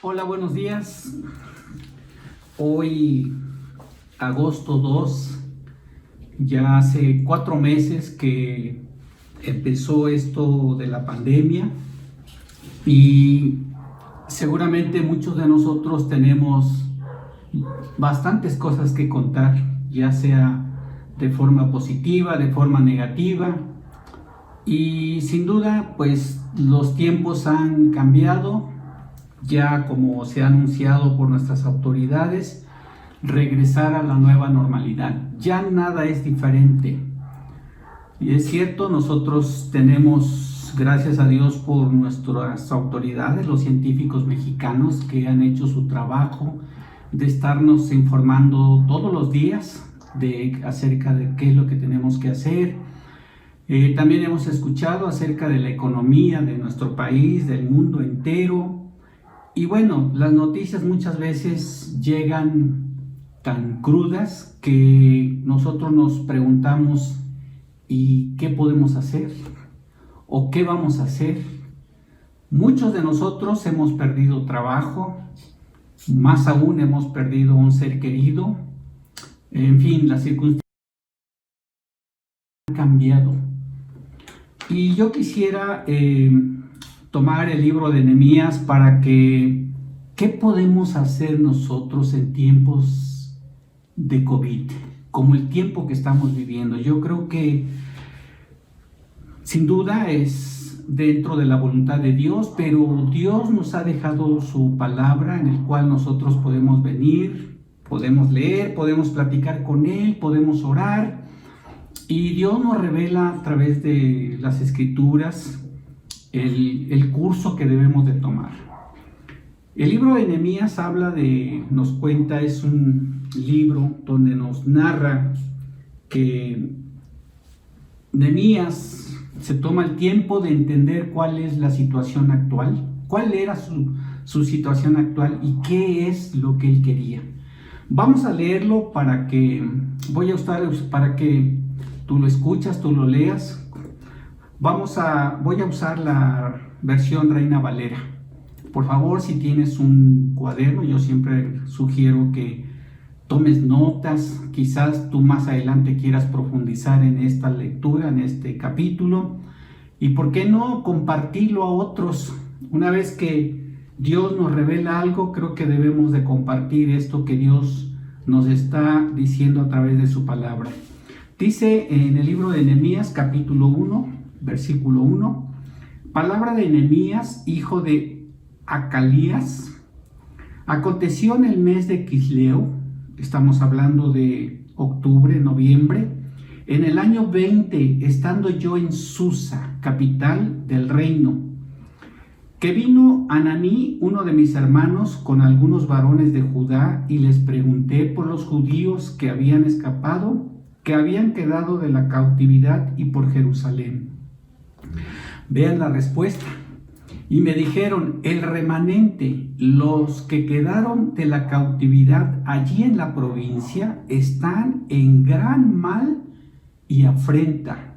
Hola, buenos días. Hoy, agosto 2, ya hace 4 meses que empezó esto de la pandemia y seguramente muchos de nosotros tenemos bastantes cosas que contar, ya sea de forma positiva, de forma negativa. Y sin duda, pues los tiempos han cambiado, ya como se ha anunciado por nuestras autoridades, regresar a la nueva normalidad. Ya nada es diferente. Y es cierto, nosotros tenemos, gracias a Dios por nuestras autoridades, los científicos mexicanos que han hecho su trabajo de estarnos informando todos los días acerca de qué es lo que tenemos que hacer. También hemos escuchado acerca de la economía de nuestro país, del mundo entero. Y bueno, las noticias muchas veces llegan tan crudas que nosotros nos preguntamos, ¿y qué podemos hacer? ¿O qué vamos a hacer? Muchos de nosotros hemos perdido trabajo, más aún hemos perdido un ser querido. En fin, las circunstancias han cambiado. Y yo quisiera tomar el libro de Nehemías para que, ¿qué podemos hacer nosotros en tiempos de COVID? Como el tiempo que estamos viviendo. Yo creo que sin duda es dentro de la voluntad de Dios, pero Dios nos ha dejado su palabra en el cual nosotros podemos venir, podemos leer, podemos platicar con Él, podemos orar. Y Dios nos revela a través de las escrituras el curso que debemos de tomar. El libro de Nehemías nos cuenta, es un libro donde nos narra que Nehemías se toma el tiempo de entender cuál es la situación actual, cuál era su situación actual y qué es lo que él quería. Vamos a leerlo para que tú lo escuchas, tú lo leas. Voy a usar la versión Reina Valera. Por favor, si tienes un cuaderno, yo siempre sugiero que tomes notas. Quizás tú más adelante quieras profundizar en esta lectura, en este capítulo. Y por qué no compartirlo a otros. Una vez que Dios nos revela algo, creo que debemos de compartir esto que Dios nos está diciendo a través de su palabra. Dice en el libro de Nehemías, capítulo 1, versículo 1, palabra de Nehemías, hijo de Acalías. Aconteció en el mes de Quisleo, estamos hablando de octubre, noviembre, en el año 20, estando yo en Susa, capital del reino, que vino Ananí, uno de mis hermanos, con algunos varones de Judá, y les pregunté por los judíos que habían escapado, que habían quedado de la cautividad y por Jerusalén. Vean la respuesta. Y me dijeron, el remanente, los que quedaron de la cautividad allí en la provincia, están en gran mal y afrenta.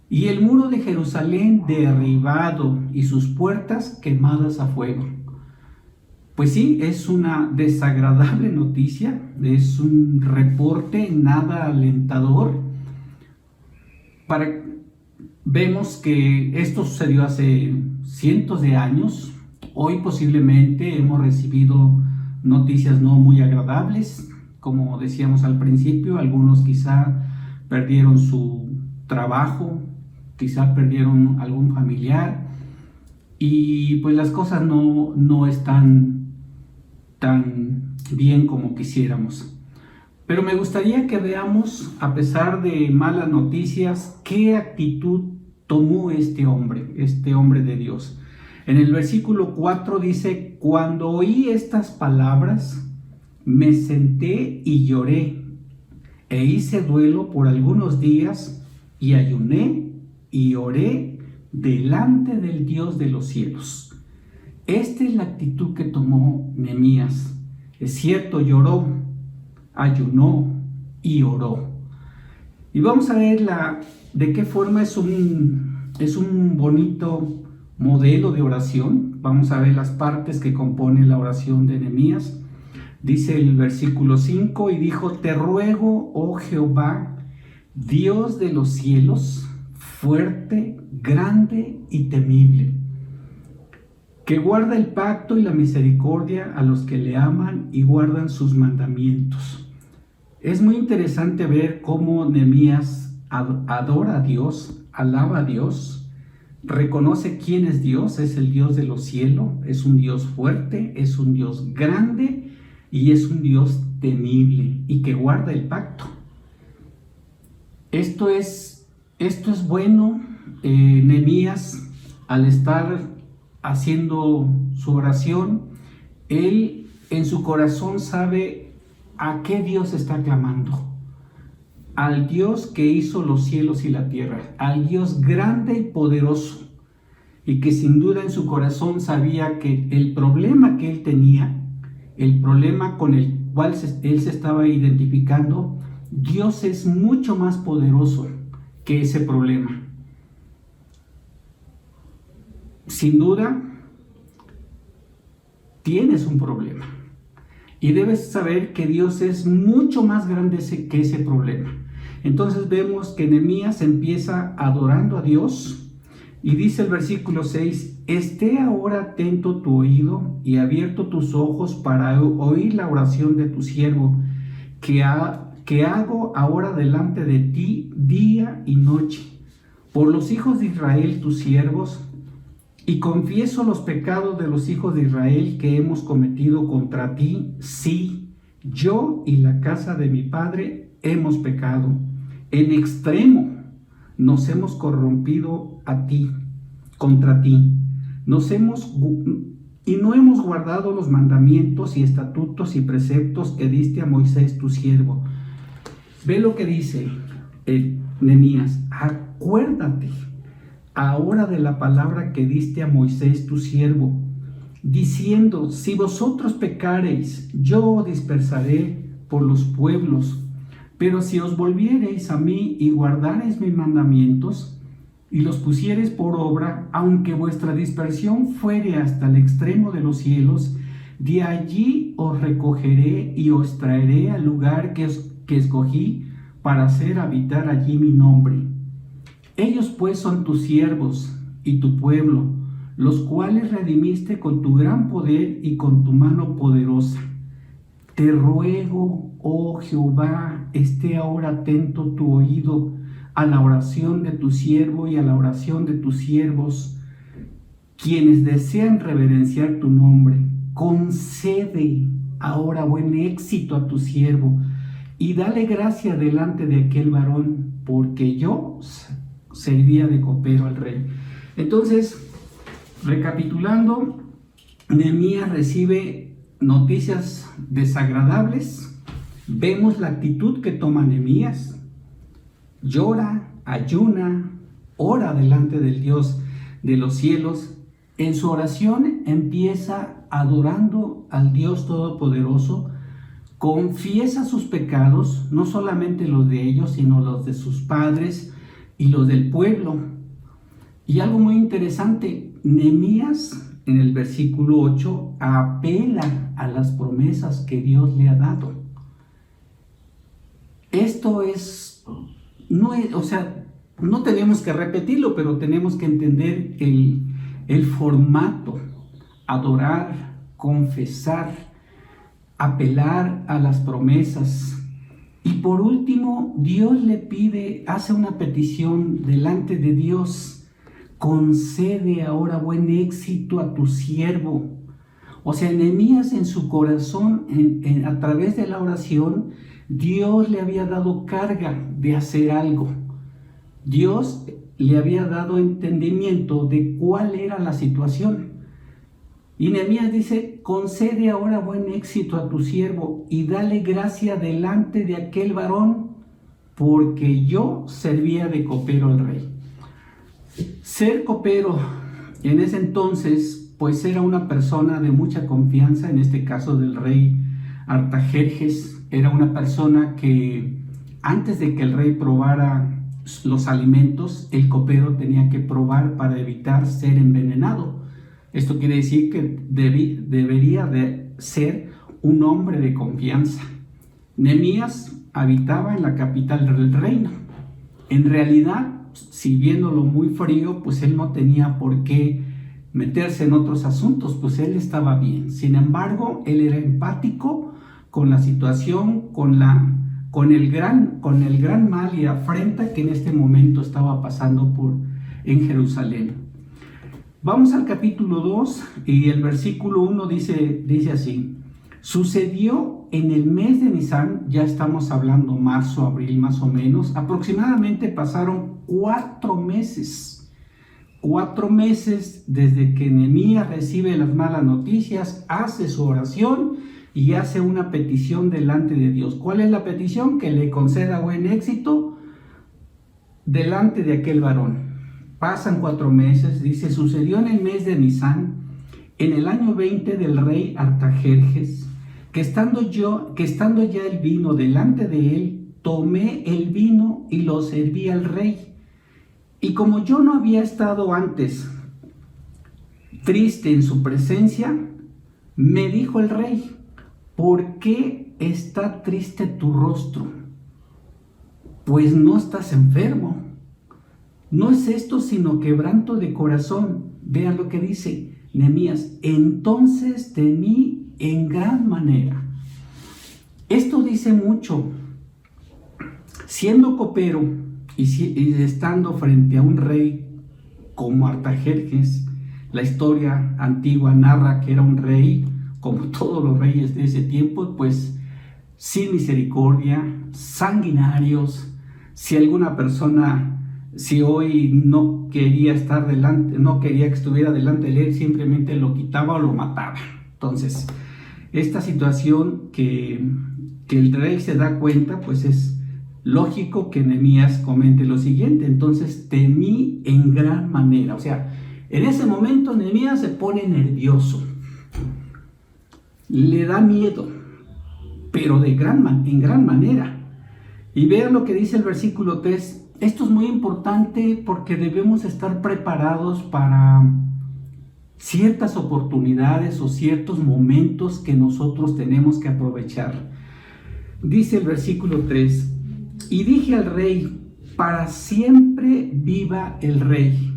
Y el muro de Jerusalén derribado y sus puertas quemadas a fuego. Pues sí, es una desagradable noticia, es un reporte nada alentador. Vemos que esto sucedió hace cientos de años. Hoy posiblemente hemos recibido noticias no muy agradables. Como decíamos al principio, algunos quizá perdieron su trabajo, quizá perdieron algún familiar. Y pues las cosas no están tan bien como quisiéramos. Pero me gustaría que veamos, a pesar de malas noticias, qué actitud tomó este hombre de Dios. En el versículo 4 dice, cuando oí estas palabras, me senté y lloré, e hice duelo por algunos días, y ayuné y oré delante del Dios de los cielos. Esta es la actitud que tomó Nehemías. Es cierto, lloró, ayunó y oró. Y vamos a ver de qué forma es un bonito modelo de oración Vamos a ver las partes que compone la oración de Nehemías. Dice el versículo 5, y dijo: te ruego, oh Jehová, Dios de los cielos, fuerte, grande y temible, que guarda el pacto y la misericordia a los que le aman y guardan sus mandamientos. Es muy interesante ver cómo Nehemías adora a Dios, alaba a Dios, reconoce quién es Dios, es el Dios de los cielos, es un Dios fuerte, es un Dios grande y es un Dios temible y que guarda el pacto. Esto es bueno. Nehemías, al estar haciendo su oración, él en su corazón sabe a qué Dios está clamando. Al Dios que hizo los cielos y la tierra, al Dios grande y poderoso, y que sin duda en su corazón sabía que el problema que él tenía, el problema con el cual él se estaba identificando, Dios es mucho más poderoso que ese problema. Sin duda, tienes un problema y debes saber que Dios es mucho más grande que ese problema. Entonces vemos que Nehemías empieza adorando a Dios y dice el versículo 6, esté ahora atento tu oído y abierto tus ojos para oír la oración de tu siervo que hago ahora delante de ti día y noche, por los hijos de Israel tus siervos, y confieso los pecados de los hijos de Israel que hemos cometido contra ti. Sí, yo y la casa de mi padre hemos pecado. En extremo nos hemos corrompido contra ti. Y no hemos guardado los mandamientos y estatutos y preceptos que diste a Moisés tu siervo. Ve lo que dice Nehemías: acuérdate ahora de la palabra que diste a Moisés tu siervo, diciendo: si vosotros pecareis, yo os dispersaré por los pueblos, pero si os volviereis a mí y guardareis mis mandamientos y los pusiereis por obra, aunque vuestra dispersión fuere hasta el extremo de los cielos, de allí os recogeré y os traeré al lugar que escogí para hacer habitar allí mi nombre. Ellos pues son tus siervos y tu pueblo, los cuales redimiste con tu gran poder y con tu mano poderosa. Te ruego, oh Jehová, esté ahora atento tu oído a la oración de tu siervo y a la oración de tus siervos, quienes desean reverenciar tu nombre. Concede ahora buen éxito a tu siervo y dale gracia delante de aquel varón, porque yo servía de copero al rey. Entonces, recapitulando, Nehemías recibe noticias desagradables. Vemos la actitud que toma Nehemías. Llora, ayuna, ora delante del Dios de los cielos. En su oración empieza adorando al Dios Todopoderoso, confiesa sus pecados, no solamente los de ellos, sino los de sus padres y los del pueblo. Y algo muy interesante, Nehemías en el versículo 8 apela a las promesas que Dios le ha dado. Esto no tenemos que repetirlo, pero tenemos que entender el formato: adorar, confesar, apelar a las promesas. Y por último, Dios le hace una petición delante de Dios: concede ahora buen éxito a tu siervo. O sea, Nehemías en su corazón, a través de la oración, Dios le había dado carga de hacer algo. Dios le había dado entendimiento de cuál era la situación. Y Nehemías dice: concede ahora buen éxito a tu siervo y dale gracia delante de aquel varón, porque yo servía de copero al rey. Ser copero en ese entonces, pues era una persona de mucha confianza. En este caso del rey Artajerjes, era una persona que antes de que el rey probara los alimentos, el copero tenía que probar para evitar ser envenenado. Esto quiere decir que debería de ser un hombre de confianza. Nehemías habitaba en la capital del reino. En realidad, si viéndolo muy frío, pues él no tenía por qué meterse en otros asuntos, pues él estaba bien. Sin embargo, él era empático con la situación, con el gran mal y afrenta que en este momento estaba pasando en Jerusalén. Vamos al capítulo 2 y el versículo 1 dice así: sucedió en el mes de Nisán, ya estamos hablando marzo, abril más o menos, aproximadamente pasaron 4 meses. 4 meses desde que Nehemías recibe las malas noticias, hace su oración y hace una petición delante de Dios. ¿Cuál es la petición? Que le conceda buen éxito delante de aquel varón. Pasan 4 meses, dice: sucedió en el mes de Nisán, en el año 20 del rey Artajerjes, que estando ya el vino delante de él, tomé el vino y lo serví al rey. Y como yo no había estado antes triste en su presencia, me dijo el rey: ¿por qué está triste tu rostro? Pues no estás enfermo. No es esto sino quebranto de corazón. Vean lo que dice Nehemías: entonces temí en gran manera. Esto dice mucho. Siendo copero y estando frente a un rey como Artajerjes, la historia antigua narra que era un rey, como todos los reyes de ese tiempo, pues sin misericordia, sanguinarios. Si alguna persona, si hoy no quería que estuviera delante de él, simplemente lo quitaba o lo mataba. Entonces, esta situación que el rey se da cuenta, pues es lógico que Nehemías comente lo siguiente: entonces temí en gran manera. O sea, en ese momento Nehemías se pone nervioso, le da miedo, pero en gran manera. Y vean lo que dice el versículo 3. Esto es muy importante porque debemos estar preparados para ciertas oportunidades o ciertos momentos que nosotros tenemos que aprovechar. Dice el versículo 3: y dije al rey: para siempre viva el rey.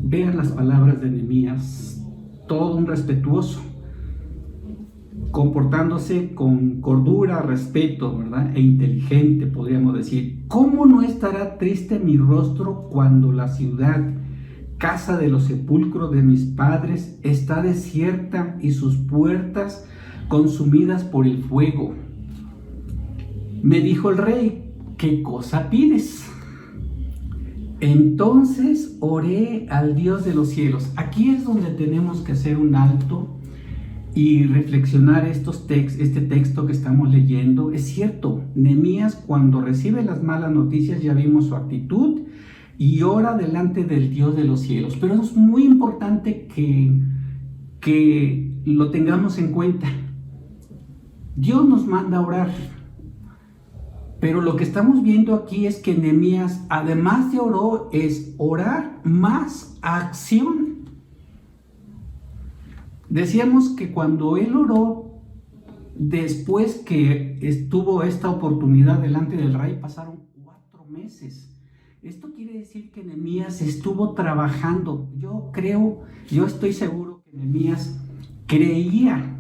Vean las palabras de Nehemías, todo un respetuoso, comportándose con cordura, respeto, ¿verdad? E inteligente, podríamos decir. ¿Cómo no estará triste mi rostro cuando la ciudad, casa de los sepulcros de mis padres, está desierta y sus puertas consumidas por el fuego? Me dijo el rey: ¿qué cosa pides? Entonces oré al Dios de los cielos. Aquí es donde tenemos que hacer un alto y reflexionar este texto que estamos leyendo. Es cierto, Nehemías, cuando recibe las malas noticias, ya vimos su actitud y ora delante del Dios de los cielos. Pero es muy importante que lo tengamos en cuenta. Dios nos manda a orar, pero lo que estamos viendo aquí es que Nehemías, además de orar más acción. Decíamos que cuando él oró, después que estuvo esta oportunidad delante del rey, pasaron 4 meses. Esto quiere decir que Nehemías estuvo trabajando. Yo estoy seguro que Nehemías creía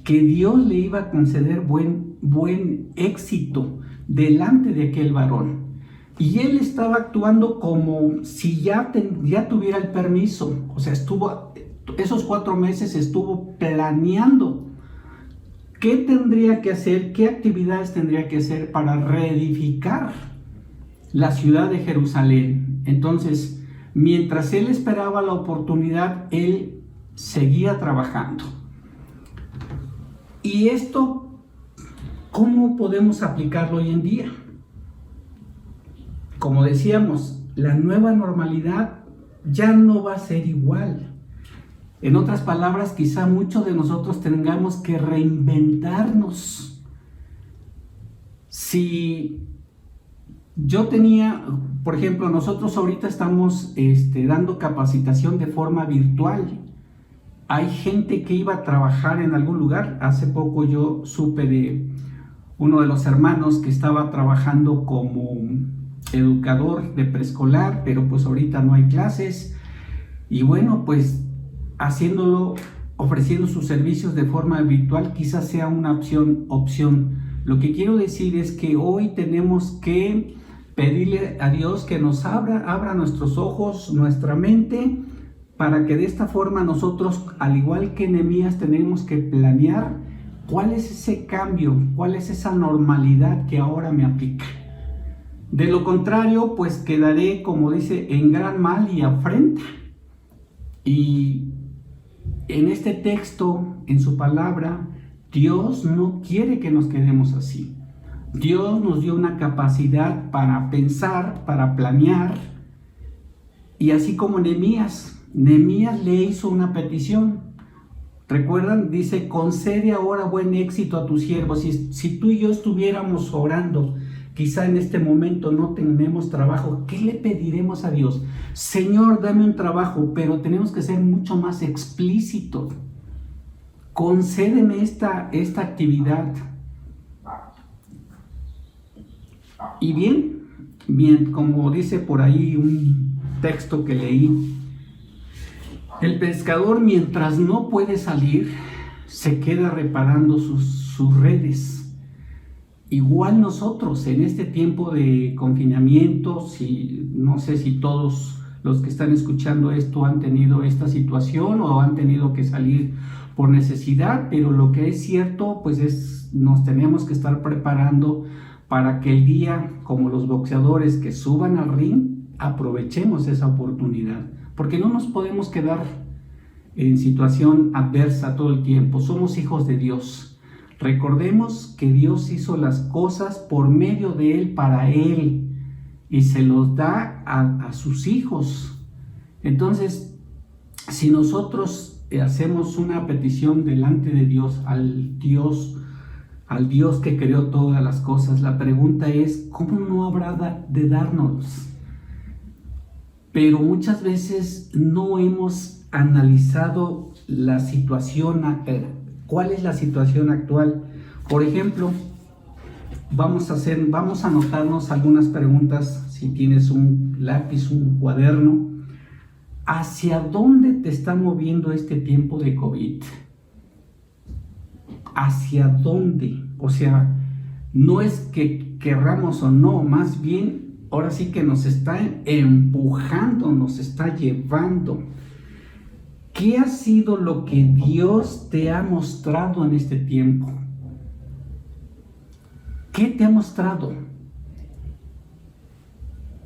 que Dios le iba a conceder buen éxito delante de aquel varón. Y él estaba actuando como si ya tuviera el permiso. O sea, esos 4 meses estuvo planeando qué tendría que hacer, qué actividades tendría que hacer para reedificar la ciudad de Jerusalén. Entonces, mientras él esperaba la oportunidad, él seguía trabajando. Y esto, ¿cómo podemos aplicarlo hoy en día? Como decíamos, la nueva normalidad ya no va a ser igual. En otras palabras, quizá muchos de nosotros tengamos que reinventarnos. Si Yo tenía, por ejemplo, nosotros ahorita estamos dando capacitación de forma virtual. Hay gente que iba a trabajar en algún lugar. Hace poco yo supe de uno de los hermanos que estaba trabajando como educador de preescolar, pero pues ahorita no hay clases. Y bueno, pues haciéndolo, ofreciendo sus servicios de forma virtual, quizás sea una opción. Lo que quiero decir es que hoy tenemos que pedirle a Dios que nos abra nuestros ojos, nuestra mente, para que de esta forma nosotros, al igual que Nehemías, tenemos que planear cuál es ese cambio, cuál es esa normalidad que ahora me aplica. De lo contrario, pues quedaré, como dice, en gran mal y afrenta. Y en este texto, en su palabra, Dios no quiere que nos quedemos así. Dios nos dio una capacidad para pensar, para planear, y así como Nehemías le hizo una petición. ¿Recuerdan? Dice, concede ahora buen éxito a tus siervos. Si tú y yo estuviéramos orando, quizá en este momento no tenemos trabajo, ¿qué le pediremos a Dios? Señor, dame un trabajo, pero tenemos que ser mucho más explícitos. Concédeme esta actividad. Y bien, como dice por ahí un texto que leí, el pescador, mientras no puede salir, se queda reparando sus redes. Igual nosotros, en este tiempo de confinamiento, no sé si todos los que están escuchando esto han tenido esta situación o han tenido que salir por necesidad, pero lo que es cierto, pues nos tenemos que estar preparando para que el día, como los boxeadores que suban al ring, aprovechemos esa oportunidad, porque no nos podemos quedar en situación adversa todo el tiempo. Somos hijos de Dios. Recordemos que Dios hizo las cosas por medio de Él, para Él, y se los da a sus hijos. Entonces, si nosotros hacemos una petición delante de Dios, al Dios que creó todas las cosas, la pregunta es, ¿cómo no habrá de darnos? Pero muchas veces no hemos analizado la situación, cuál es la situación actual. Por ejemplo, vamos a anotarnos algunas preguntas. Si tienes un lápiz, un cuaderno, ¿hacia dónde te está moviendo este tiempo de COVID? ¿Hacia dónde? O sea, no es que querramos o no, más bien ahora sí que nos está empujando, nos está llevando. ¿Qué ha sido lo que Dios te ha mostrado en este tiempo? ¿Qué te ha mostrado?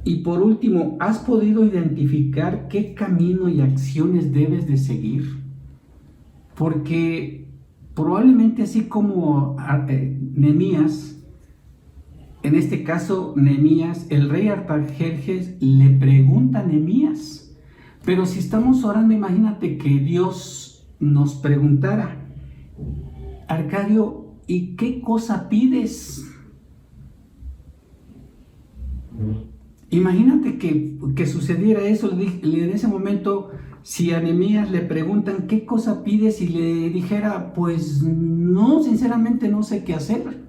Y por último, ¿has podido identificar qué camino y acciones debes de seguir? Porque probablemente así como Nehemías, en este caso Nehemías, el rey Artajerjes le pregunta a Nehemías, pero si estamos orando, imagínate que Dios nos preguntara, Arcadio, ¿y qué cosa pides? Imagínate que sucediera eso, en ese momento, si a Nehemías le preguntan qué cosa pides y le dijera, pues no, sinceramente no sé qué hacer.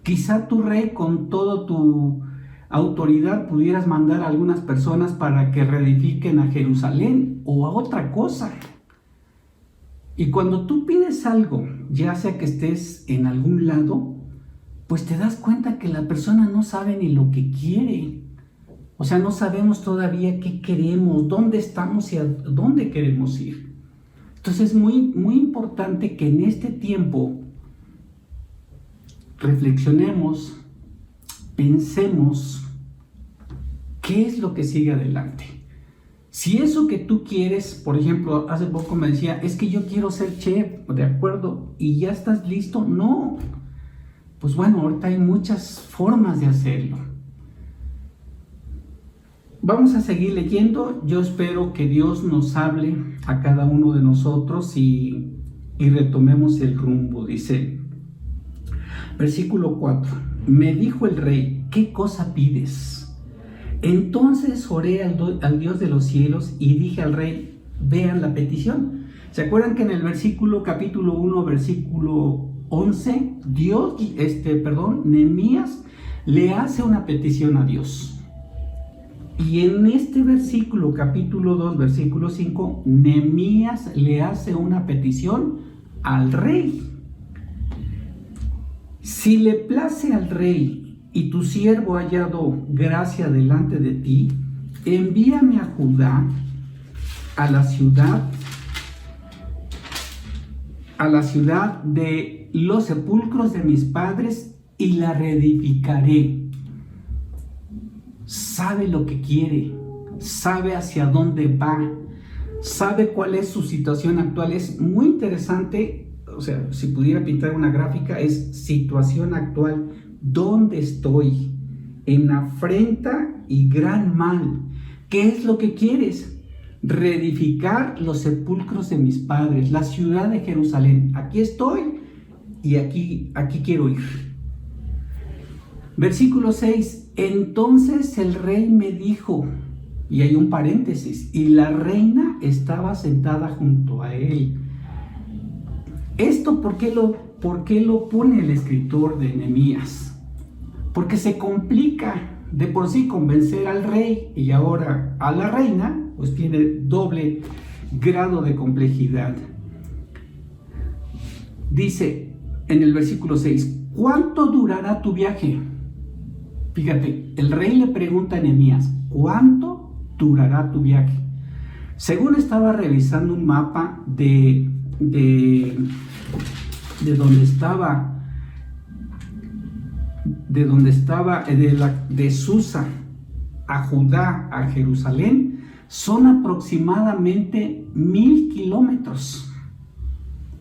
Quizá tu rey, con toda tu autoridad, pudieras mandar a algunas personas para que reedifiquen a Jerusalén o a otra cosa. Y cuando tú pides algo, ya sea que estés en algún lado, pues te das cuenta que la persona no sabe ni lo que quiere. O sea, no sabemos todavía qué queremos, dónde estamos y a dónde queremos ir. Entonces es muy, muy importante que en este tiempo reflexionemos, pensemos qué es lo que sigue adelante. Si eso que tú quieres, por ejemplo, hace poco me decía, es que yo quiero ser chef, ¿de acuerdo? ¿Y ya estás listo? No. Pues bueno, ahorita hay muchas formas de hacerlo. Vamos a seguir leyendo. Yo espero que Dios nos hable a cada uno de nosotros y retomemos el rumbo. Dice, versículo 4. Me dijo el rey, ¿qué cosa pides? Entonces oré al Dios de los cielos y dije al rey, vean la petición. ¿Se acuerdan que en el capítulo 1, versículo 11, Nehemías le hace una petición a Dios? Y en este versículo, capítulo 2, versículo 5, Nehemías le hace una petición al rey. Si le place al rey y tu siervo ha hallado gracia delante de ti, envíame a Judá, a la ciudad de los sepulcros de mis padres y la reedificaré. Sabe lo que quiere, sabe hacia dónde va, sabe cuál es su situación actual. Es muy interesante, o sea, si pudiera pintar una gráfica, es situación actual. ¿Dónde estoy? En afrenta y gran mal. ¿Qué es lo que quieres? Reedificar los sepulcros de mis padres, la ciudad de Jerusalén. Aquí estoy y aquí quiero ir. Versículo 6, entonces el rey me dijo, y hay un paréntesis, y la reina estaba sentada junto a él. ¿Esto por qué lo pone el escritor de Nehemías? Porque se complica de por sí convencer al rey y ahora a la reina, pues tiene doble grado de complejidad. Dice en el versículo 6, ¿cuánto durará tu viaje? Fíjate, el rey le pregunta a Nehemías, ¿cuánto durará tu viaje? Según estaba revisando un mapa de de Susa a Judá, a Jerusalén, son aproximadamente 1000 kilómetros.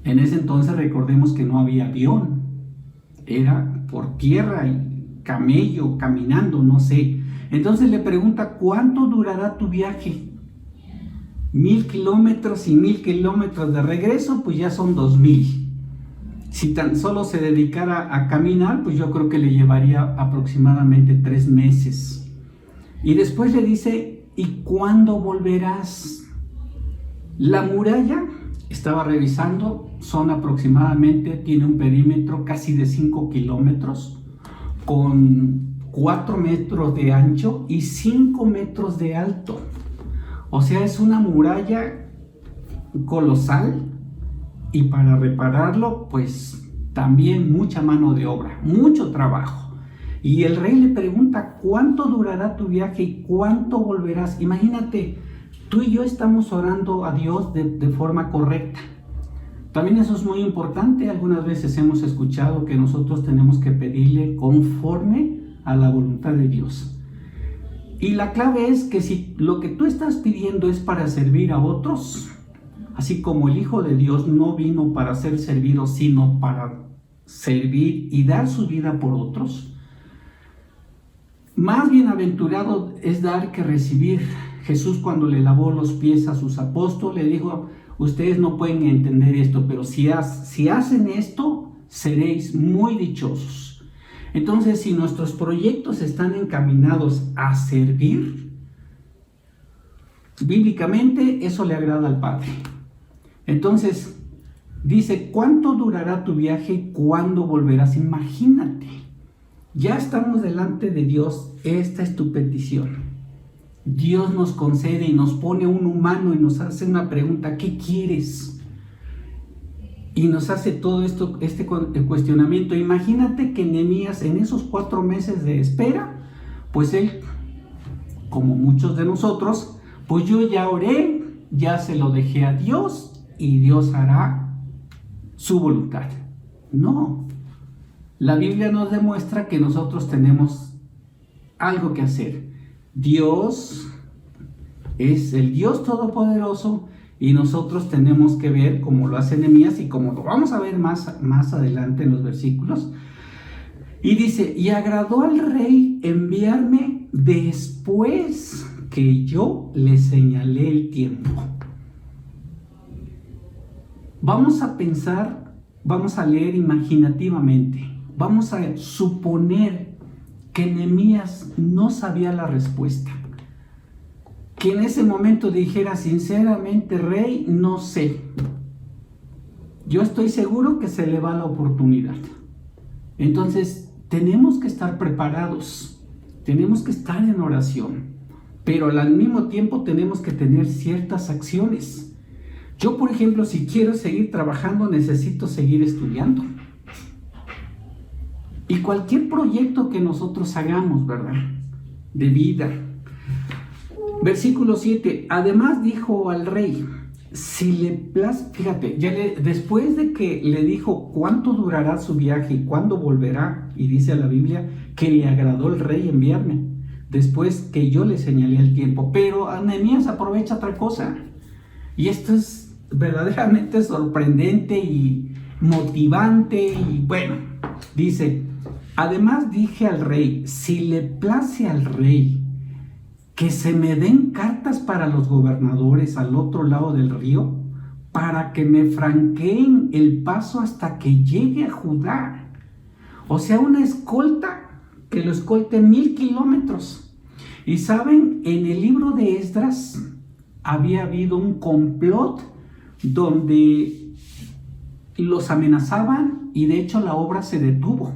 En ese entonces recordemos que no había avión, era por tierra y camello, caminando, no sé. Entonces le pregunta, ¿cuánto durará tu viaje? 1000 kilómetros y 1000 kilómetros de regreso, pues ya son 2000. Si tan solo se dedicara a caminar, pues yo creo que le llevaría aproximadamente 3 meses. Y después le dice, ¿y cuándo volverás? La muralla, estaba revisando, tiene un perímetro casi de 5 kilómetros, con 4 metros de ancho y 5 metros de alto. O sea, es una muralla colosal, y para repararlo, pues también mucha mano de obra, mucho trabajo. Y el rey le pregunta, ¿cuánto durará tu viaje y cuánto volverás? Imagínate, tú y yo estamos orando a Dios de forma correcta. También eso es muy importante. Algunas veces hemos escuchado que nosotros tenemos que pedirle conforme a la voluntad de Dios. Y la clave es que si lo que tú estás pidiendo es para servir a otros, así como el Hijo de Dios no vino para ser servido, sino para servir y dar su vida por otros, más bienaventurado es dar que recibir. Jesús, cuando le lavó los pies a sus apóstoles, le dijo, ustedes no pueden entender esto, pero si hacen esto, seréis muy dichosos. Entonces, si nuestros proyectos están encaminados a servir, bíblicamente eso le agrada al Padre. Entonces, dice, ¿cuánto durará tu viaje y cuándo volverás? Imagínate, ya estamos delante de Dios, esta es tu petición. Dios nos concede y nos pone un humano y nos hace una pregunta, ¿qué quieres? Y nos hace todo esto, este cuestionamiento. Imagínate que Nehemías, en esos 4 meses de espera, pues él, como muchos de nosotros, pues yo ya oré, ya se lo dejé a Dios y Dios hará su voluntad. No, la Biblia nos demuestra que nosotros tenemos algo que hacer. Dios es el Dios Todopoderoso y nosotros tenemos que ver, como lo hace Nehemías y como lo vamos a ver más adelante en los versículos. Y dice, y agradó al rey enviarme después que yo le señalé el tiempo. Vamos a pensar, vamos a leer imaginativamente, vamos a suponer que Nehemías no sabía la respuesta. Que en ese momento dijera, sinceramente, rey, no sé. Yo estoy seguro que se le va la oportunidad. Entonces, tenemos que estar preparados, tenemos que estar en oración, pero al mismo tiempo tenemos que tener ciertas acciones. Yo, por ejemplo, si quiero seguir trabajando, necesito seguir estudiando. Y cualquier proyecto que nosotros hagamos, ¿verdad?, de vida. Versículo 7, además dijo al rey, si le place, fíjate, después de que le dijo cuánto durará su viaje y cuándo volverá, y dice la Biblia que le agradó el rey enviarme, después que yo le señalé el tiempo, pero Nehemías aprovecha otra cosa, y esto es verdaderamente sorprendente y motivante, y bueno, dice, además dije al rey, si le place al rey, que se me den cartas para los gobernadores al otro lado del río, para que me franqueen el paso hasta que llegue a Judá. O sea, una escolta que lo escolte 1000 kilómetros. Y saben, en el libro de Esdras había habido un complot donde los amenazaban y de hecho la obra se detuvo.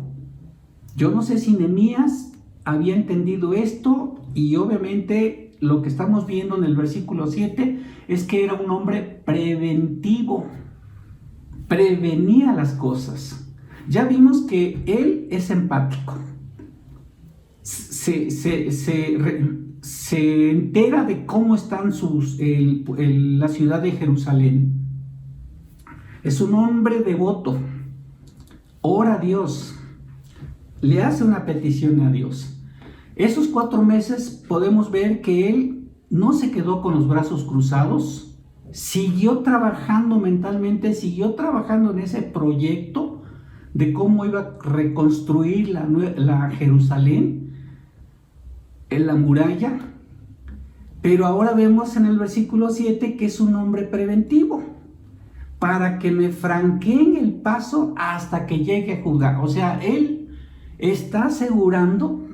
Yo no sé si Nehemías había entendido esto, y obviamente lo que estamos viendo en el versículo 7 es que era un hombre preventivo, prevenía las cosas. Ya vimos que él es empático, se entera de cómo están la ciudad de Jerusalén. Es un hombre devoto, ora a Dios, le hace una petición a Dios. Esos 4 meses podemos ver que él no se quedó con los brazos cruzados, siguió trabajando mentalmente, siguió trabajando en ese proyecto de cómo iba a reconstruir la Jerusalén, en la muralla, pero ahora vemos en el versículo 7 que es un hombre preventivo, para que me franqueen el paso hasta que llegue a Judá. O sea, él está asegurando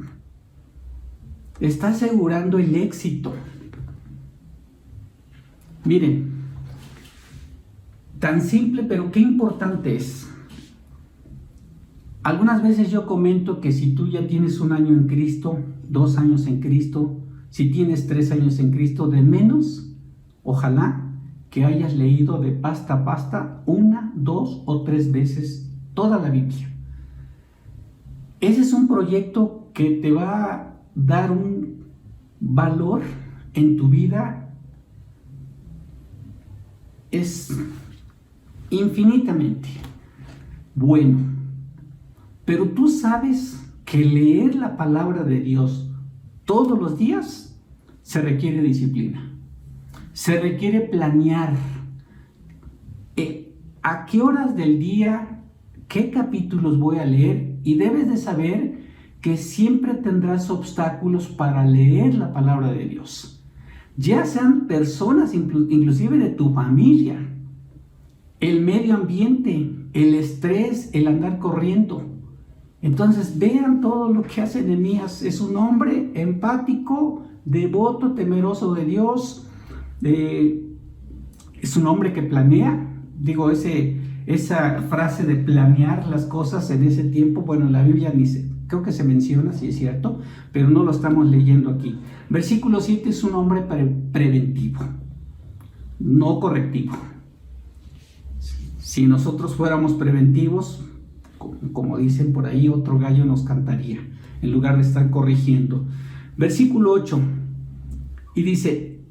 el éxito. Miren, tan simple, pero qué importante es. Algunas veces yo comento que si tú ya tienes 1 año en Cristo, 2 años en Cristo, si tienes 3 años en Cristo, de menos, ojalá que hayas leído de pasta a pasta 1, 2 o 3 veces toda la Biblia. Ese es un proyecto que te va a dar un valor en tu vida, es infinitamente bueno, pero tú sabes que leer la palabra de Dios todos los días se requiere disciplina, se requiere planear a qué horas del día, qué capítulos voy a leer, y debes de saber que siempre tendrás obstáculos para leer la palabra de Dios, ya sean personas inclusive de tu familia, el medio ambiente, el estrés, el andar corriendo. Entonces vean todo lo que hace Nehemías. Es un hombre empático, devoto, temeroso de Dios, es un hombre que planea. Digo, esa frase de planear las cosas en ese tiempo, bueno, en la Biblia creo que se menciona, sí es cierto, pero no lo estamos leyendo aquí. Versículo 7 es un hombre preventivo, no correctivo. Si nosotros fuéramos preventivos, como dicen por ahí, otro gallo nos cantaría, en lugar de estar corrigiendo. Versículo 8, y dice,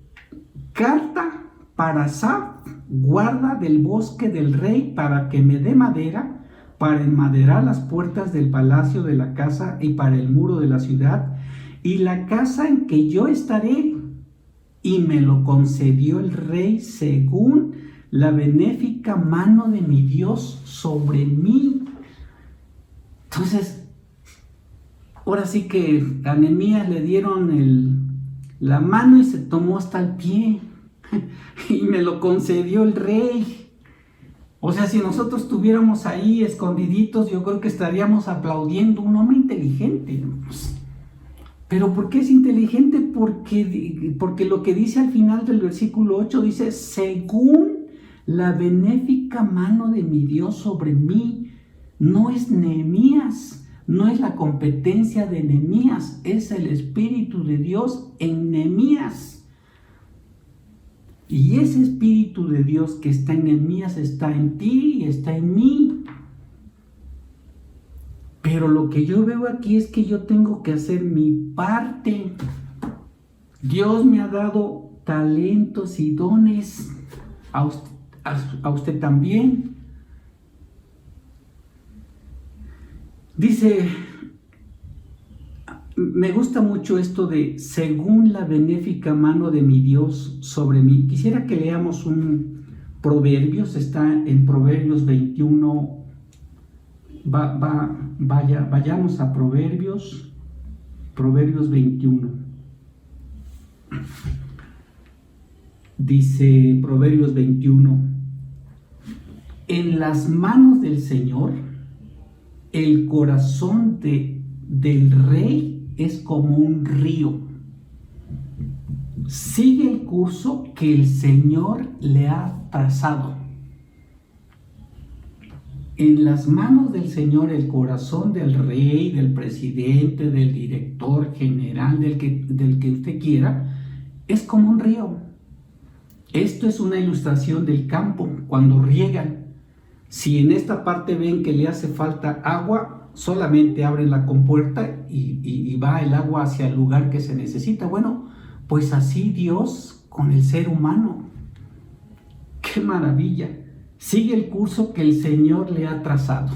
carta para Asaf, guarda del bosque del rey, para que me dé madera, para enmaderar las puertas del palacio de la casa y para el muro de la ciudad, y la casa en que yo estaré. Y me lo concedió el rey según la benéfica mano de mi Dios sobre mí. Entonces, ahora sí que a Nehemías le dieron la mano y se tomó hasta el pie. Y me lo concedió el rey. O sea, si nosotros estuviéramos ahí escondiditos, yo creo que estaríamos aplaudiendo. Un hombre inteligente. ¿Pero por qué es inteligente? Porque lo que dice al final del versículo 8 dice, según la benéfica mano de mi Dios sobre mí. No es Nehemías, no es la competencia de Nehemías, es el Espíritu de Dios en Nehemías. Y ese Espíritu de Dios que está en Nehemías está en ti y está en mí. Pero lo que yo veo aquí es que yo tengo que hacer mi parte. Dios me ha dado talentos y dones, a usted también. Dice, me gusta mucho esto de según la benéfica mano de mi Dios sobre mí. Quisiera que leamos un Proverbios, está en Proverbios 21. Vayamos a Proverbios 21. Dice Proverbios 21, en las manos del Señor, el corazón del rey es como un río. Sigue el curso que el Señor le ha trazado. En las manos del Señor el corazón del rey, del presidente, del director general, del que usted quiera, es como un río. Esto es una ilustración del campo cuando riegan. Si en esta parte ven que le hace falta agua, solamente abren la compuerta y va el agua hacia el lugar que se necesita. Bueno, pues así Dios con el ser humano. ¡Qué maravilla! Sigue el curso que el Señor le ha trazado.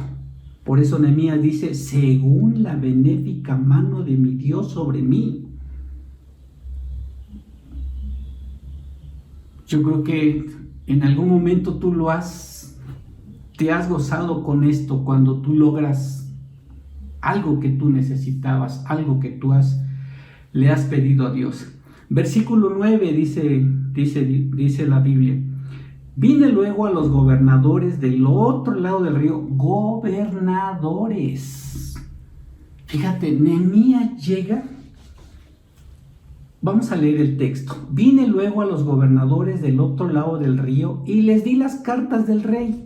Por eso Nehemías dice, según la benéfica mano de mi Dios sobre mí. Yo creo que en algún momento tú te has gozado con esto cuando tú logras algo que tú necesitabas, algo que le has pedido a Dios. Versículo 9 dice la Biblia, vine luego a los gobernadores del otro lado del río, gobernadores. Fíjate, Nehemías llega, vamos a leer el texto. Vine luego a los gobernadores del otro lado del río y les di las cartas del rey.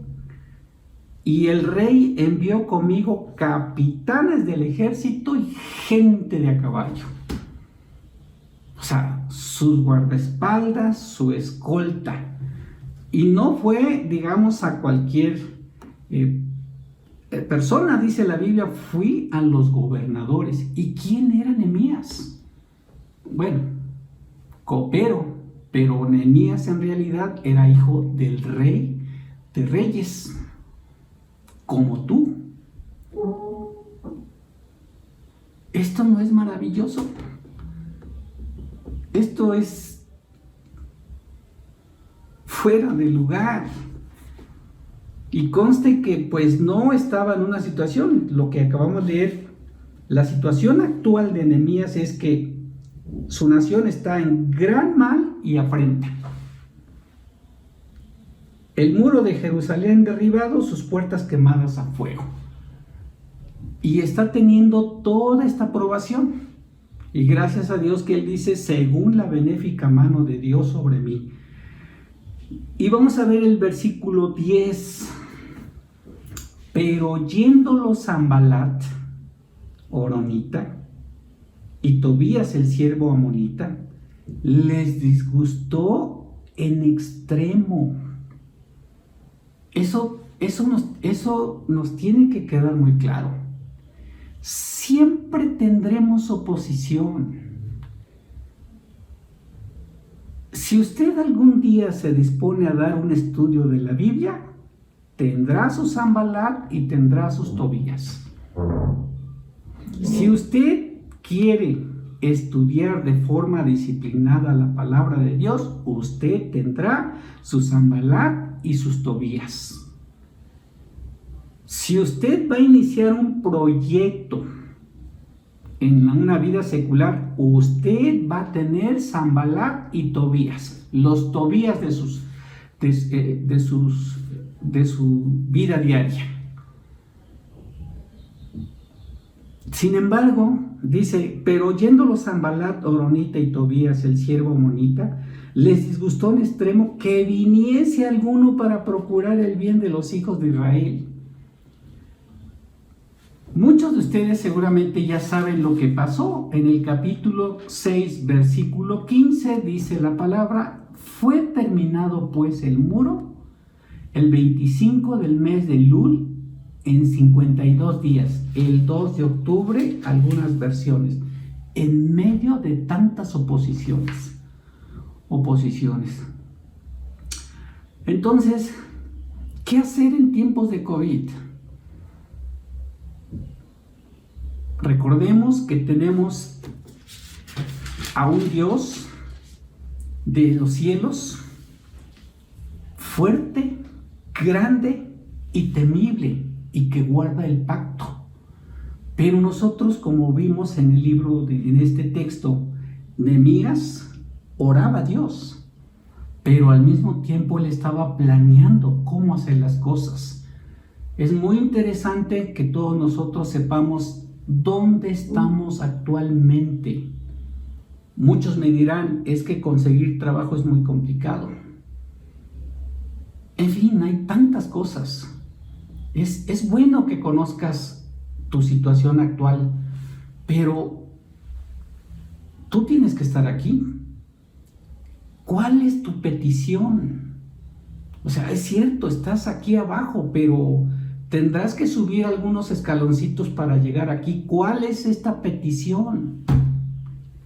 Y el rey envió conmigo capitanes del ejército y gente de a caballo. O sea, sus guardaespaldas, su escolta. Y no fue, digamos, a cualquier persona, dice la Biblia, fui a los gobernadores. ¿Y quién era Nehemías? Bueno, copero, pero Nehemías en realidad era hijo del rey de reyes, como tú. ¿Esto no es maravilloso? Esto es fuera de lugar. Y conste que pues no estaba en una situación, lo que acabamos de leer, la situación actual de Nehemías es que su nación está en gran mal y afrenta. El muro de Jerusalén derribado, sus puertas quemadas a fuego. Y está teniendo toda esta aprobación. Y gracias a Dios que él dice, según la benéfica mano de Dios sobre mí. Y vamos a ver el versículo 10. Pero oyéndolo Sanballat, horonita, y Tobías el siervo amonita, les disgustó en extremo. Eso nos tiene que quedar muy claro. Siempre tendremos oposición. Si usted algún día se dispone a dar un estudio de la Biblia, tendrá sus Sanballat y tendrá sus Tobías. Si usted quiere estudiar de forma disciplinada la palabra de Dios, usted tendrá sus Sanballat y sus Tobías. Si usted va a iniciar un proyecto en una vida secular, usted va a tener Sanballat y Tobías, los Tobías de su vida diaria. Sin embargo, dice, pero oyéndolo Sanballat, Horonita y Tobías, el siervo amonita, les disgustó en extremo que viniese alguno para procurar el bien de los hijos de Israel. Muchos de ustedes seguramente ya saben lo que pasó. En el capítulo 6, versículo 15, dice la palabra, fue terminado pues el muro el 25 del mes de Elul en 52 días, el 2 de octubre, algunas versiones, en medio de tantas oposiciones. Entonces, ¿qué hacer en tiempos de COVID? Recordemos que tenemos a un Dios de los cielos, fuerte, grande y temible, y que guarda el pacto. Pero nosotros, como vimos en el libro, en este texto, Nehemías oraba a Dios, pero al mismo tiempo él estaba planeando cómo hacer las cosas. Es muy interesante que todos nosotros sepamos dónde estamos actualmente. Muchos me dirán, es que conseguir trabajo es muy complicado. En fin, hay tantas cosas. Es bueno que conozcas tu situación actual, pero tú tienes que estar aquí. ¿Cuál es tu petición? O sea, es cierto, estás aquí abajo, pero tendrás que subir algunos escaloncitos para llegar aquí. ¿Cuál es esta petición?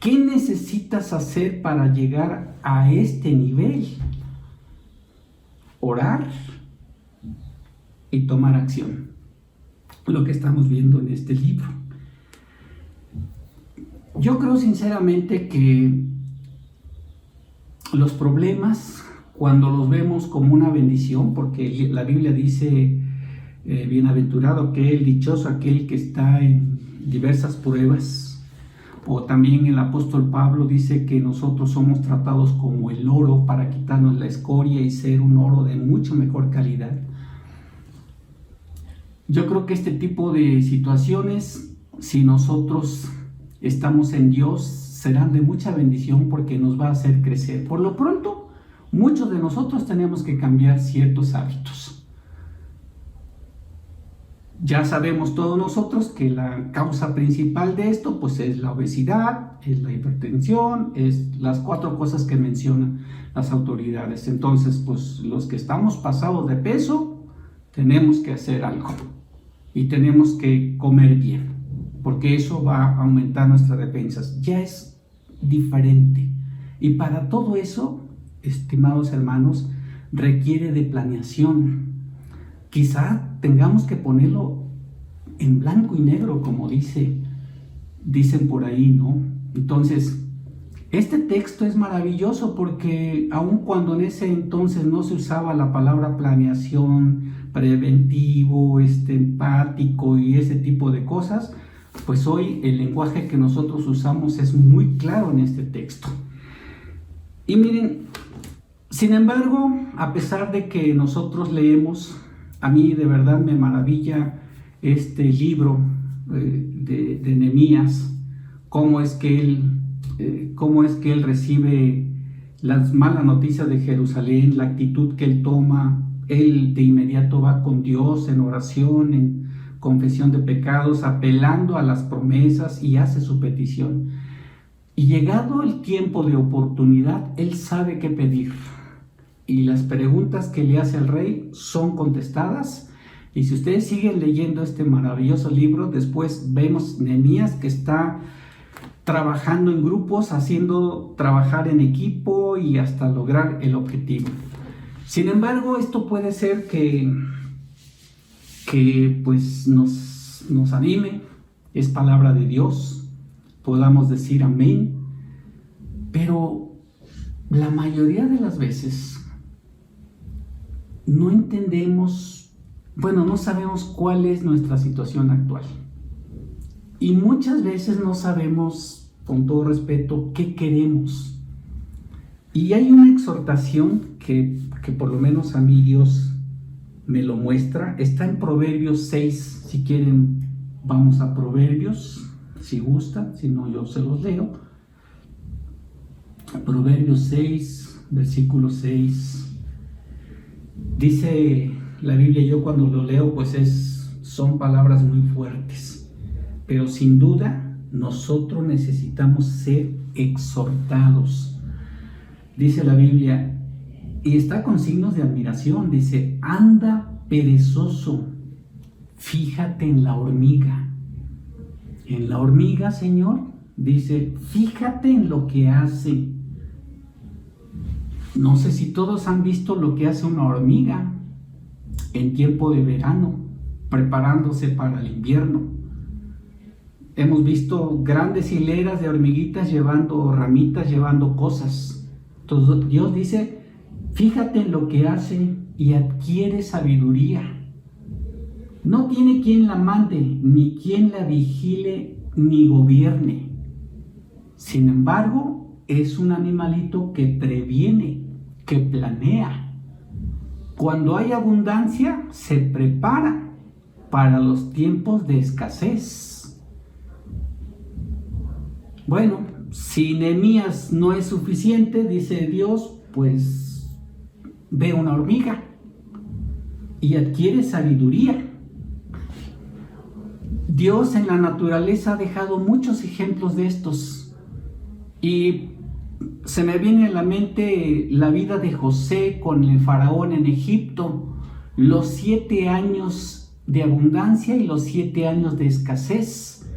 ¿Qué necesitas hacer para llegar a este nivel? Orar y tomar acción. Lo que estamos viendo en este libro. Yo creo sinceramente que los problemas, cuando los vemos como una bendición, porque la Biblia dice, bienaventurado aquel, dichoso aquel que está en diversas pruebas, o también el apóstol Pablo dice que nosotros somos tratados como el oro para quitarnos la escoria y ser un oro de mucho mejor calidad. Yo creo que este tipo de situaciones, si nosotros estamos en Dios, serán de mucha bendición porque nos va a hacer crecer. Por lo pronto, muchos de nosotros tenemos que cambiar ciertos hábitos. Ya sabemos todos nosotros que la causa principal de esto pues es la obesidad, es la hipertensión, es las 4 cosas que mencionan las autoridades. Entonces, pues los que estamos pasados de peso, tenemos que hacer algo y tenemos que comer bien, porque eso va a aumentar nuestras defensas. Ya es diferente. Y para todo eso, estimados hermanos, requiere de planeación. Quizá tengamos que ponerlo en blanco y negro, como dicen por ahí, ¿no? Entonces, este texto es maravilloso porque aun cuando en ese entonces no se usaba la palabra planeación, preventivo, empático y ese tipo de cosas, pues hoy el lenguaje que nosotros usamos es muy claro en este texto. Y miren, sin embargo, a pesar de que nosotros leemos, a mí de verdad me maravilla este libro de Nehemías, cómo es que él recibe las malas noticias de Jerusalén, la actitud que él toma. Él de inmediato va con Dios en oración, en confesión de pecados, apelando a las promesas y hace su petición. Y llegado el tiempo de oportunidad, él sabe qué pedir. Y las preguntas que le hace al rey son contestadas. Y si ustedes siguen leyendo este maravilloso libro, después vemos Nehemías que está trabajando en grupos, haciendo trabajar en equipo y hasta lograr el objetivo. Sin embargo, esto puede ser que pues nos anime, es palabra de Dios, podamos decir amén, pero la mayoría de las veces no entendemos, no sabemos cuál es nuestra situación actual. Y muchas veces no sabemos, con todo respeto, qué queremos. Y hay una exhortación que por lo menos a mí Dios me lo muestra. Está en Proverbios 6, si quieren vamos a Proverbios. si gusta, si no yo se los leo. Proverbios 6, versículo 6. Dice la Biblia, yo cuando lo leo pues son palabras muy fuertes, pero sin duda nosotros necesitamos ser exhortados. Dice la Biblia, y está con signos de admiración, dice, anda perezoso, fíjate en la hormiga. En la hormiga, Señor, dice, fíjate en lo que hace. No sé si todos han visto lo que hace una hormiga en tiempo de verano, preparándose para el invierno. Hemos visto grandes hileras de hormiguitas llevando ramitas, llevando cosas. Entonces Dios dice, fíjate en lo que hace y adquiere sabiduría. No tiene quien la mande, ni quien la vigile, ni gobierne. Sin embargo, es un animalito que previene, que planea. Cuando hay abundancia, se prepara para los tiempos de escasez. Bueno, si Nehemías no es suficiente, dice Dios, pues ve una hormiga y adquiere sabiduría. Dios en la naturaleza ha dejado muchos ejemplos de estos y se me viene a la mente la vida de José con el faraón en Egipto, los 7 años de abundancia y los 7 años de escasez.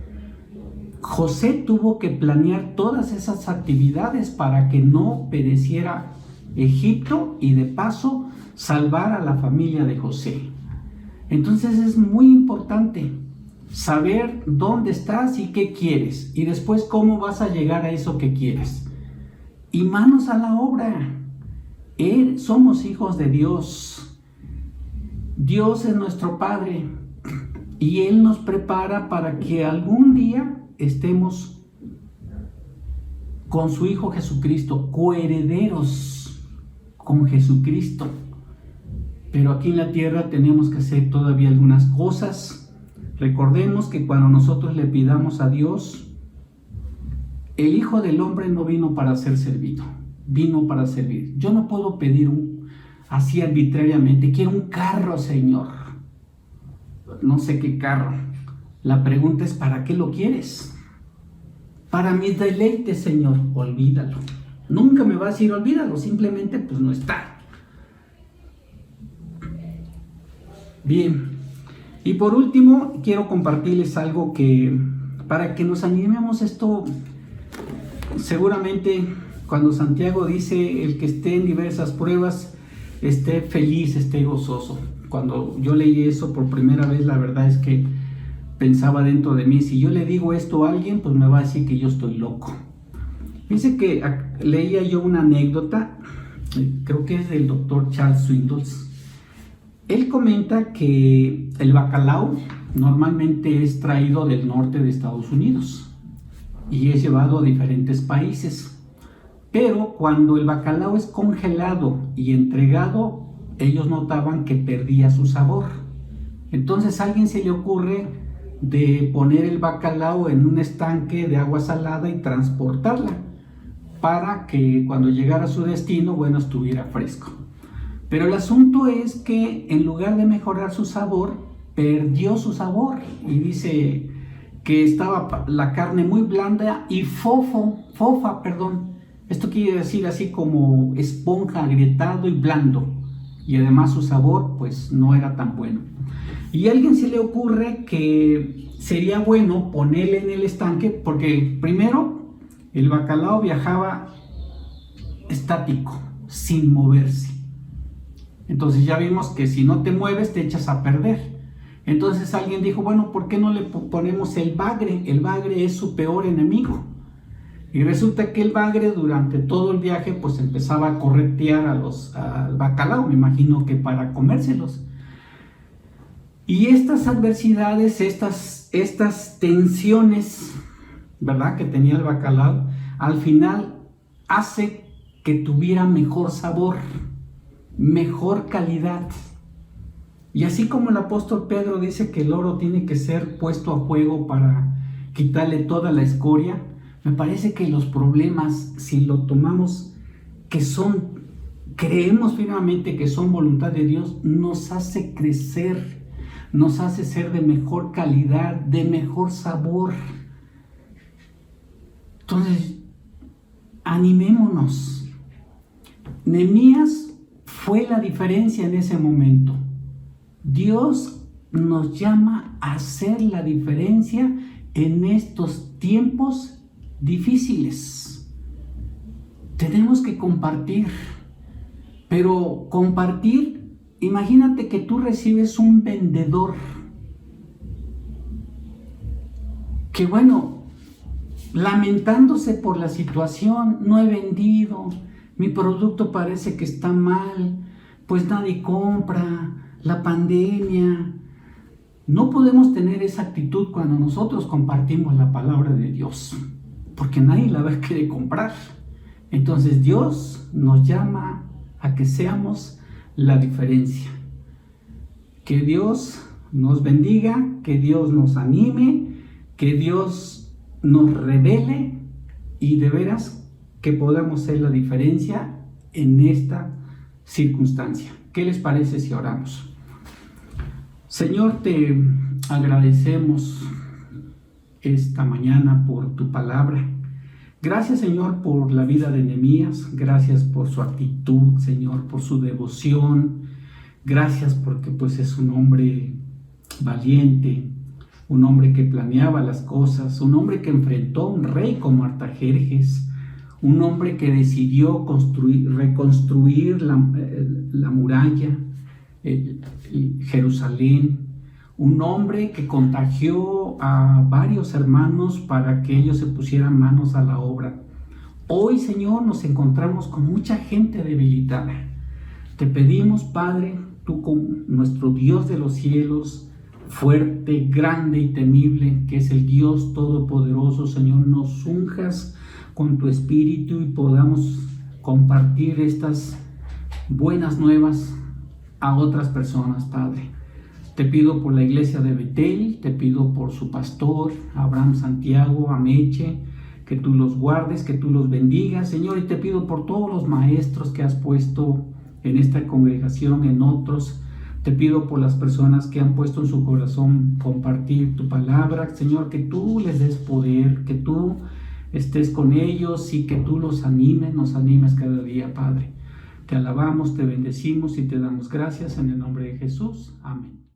José tuvo que planear todas esas actividades para que no pereciera Egipto y de paso salvar a la familia de José. Entonces es muy importante saber dónde estás y qué quieres, y después cómo vas a llegar a eso que quieres. Y manos a la obra. Somos hijos de Dios. Dios es nuestro Padre y Él nos prepara para que algún día estemos con su Hijo Jesucristo, coherederos con Jesucristo. Pero aquí en la tierra tenemos que hacer todavía algunas cosas. Recordemos que cuando nosotros le pidamos a Dios, el Hijo del Hombre no vino para ser servido, vino para servir. Yo no puedo pedir así arbitrariamente, quiero un carro, Señor. No sé qué carro. La pregunta es, ¿para qué lo quieres? Para mis deleites, Señor. Olvídalo. Nunca me vas a decir olvídalo, simplemente pues no está. Bien. Y por último, quiero compartirles algo que, para que nos animemos esto, seguramente cuando Santiago dice, el que esté en diversas pruebas, esté feliz, esté gozoso. Cuando yo leí eso por primera vez, la verdad es que pensaba dentro de mí, si yo le digo esto a alguien, pues me va a decir que yo estoy loco. Dice que leía yo una anécdota, creo que es del doctor Charles Swindoll. Él comenta que el bacalao normalmente es traído del norte de Estados Unidos y es llevado a diferentes países. Pero cuando el bacalao es congelado y entregado, ellos notaban que perdía su sabor. Entonces a alguien se le ocurre de poner el bacalao en un estanque de agua salada y transportarla para que cuando llegara a su destino, bueno, estuviera fresco. Pero el asunto es que en lugar de mejorar su sabor, perdió su sabor. Y dice que estaba la carne muy blanda y fofa. Esto quiere decir así como esponja, agrietado y blando. Y además su sabor pues no era tan bueno. Y a alguien se le ocurre que sería bueno ponerle en el estanque, porque primero el bacalao viajaba estático, sin moverse. Entonces ya vimos que si no te mueves te echas a perder. Entonces alguien dijo, bueno, ¿por qué no le ponemos el bagre? El bagre es su peor enemigo. Y resulta que el bagre durante todo el viaje pues empezaba a corretear al bacalao, me imagino que para comérselos. Y estas adversidades, estas tensiones, ¿verdad?, que tenía el bacalao, al final hace que tuviera mejor sabor, mejor calidad. Y así como el apóstol Pedro dice que el oro tiene que ser puesto a fuego para quitarle toda la escoria. Me parece que los problemas, si lo tomamos, creemos firmemente que son voluntad de Dios, nos hace crecer, nos hace ser de mejor calidad, de mejor sabor. Entonces, animémonos. Nehemías fue la diferencia en ese momento. Dios nos llama a hacer la diferencia en estos tiempos difíciles. Tenemos que compartir, pero compartir, imagínate que tú recibes un vendedor que, bueno, lamentándose por la situación, no he vendido, mi producto parece que está mal, pues nadie compra, la pandemia. No podemos tener esa actitud cuando nosotros compartimos la palabra de Dios, porque nadie la va a querer comprar. Entonces Dios nos llama a que seamos la diferencia. Que Dios nos bendiga, que Dios nos anime, que Dios nos revele y de veras que podamos ser la diferencia en esta circunstancia. ¿Qué les parece si oramos? Señor, te agradecemos esta mañana por tu palabra. Gracias, Señor, por la vida de Nehemías. Gracias por su actitud, Señor, por su devoción. Gracias porque pues es un hombre valiente, un hombre que planeaba las cosas, un hombre que enfrentó a un rey como Artajerjes, un hombre que decidió reconstruir la muralla, Jerusalén, un hombre que contagió a varios hermanos para que ellos se pusieran manos a la obra. Hoy, Señor, nos encontramos con mucha gente debilitada. Te pedimos, Padre, tú como nuestro Dios de los cielos, fuerte, grande y temible, que es el Dios todopoderoso, Señor, nos unjas con tu espíritu y podamos compartir estas buenas nuevas a otras personas, Padre. Te pido por la iglesia de Betel, te pido por su pastor, Abraham Santiago, Ameche, que tú los guardes, que tú los bendigas, Señor, y te pido por todos los maestros que has puesto en esta congregación, en otros. Te pido por las personas que han puesto en su corazón compartir tu palabra, Señor, que tú les des poder, que tú estés con ellos y que tú los animes, nos animes cada día, Padre. Te alabamos, te bendecimos y te damos gracias en el nombre de Jesús. Amén.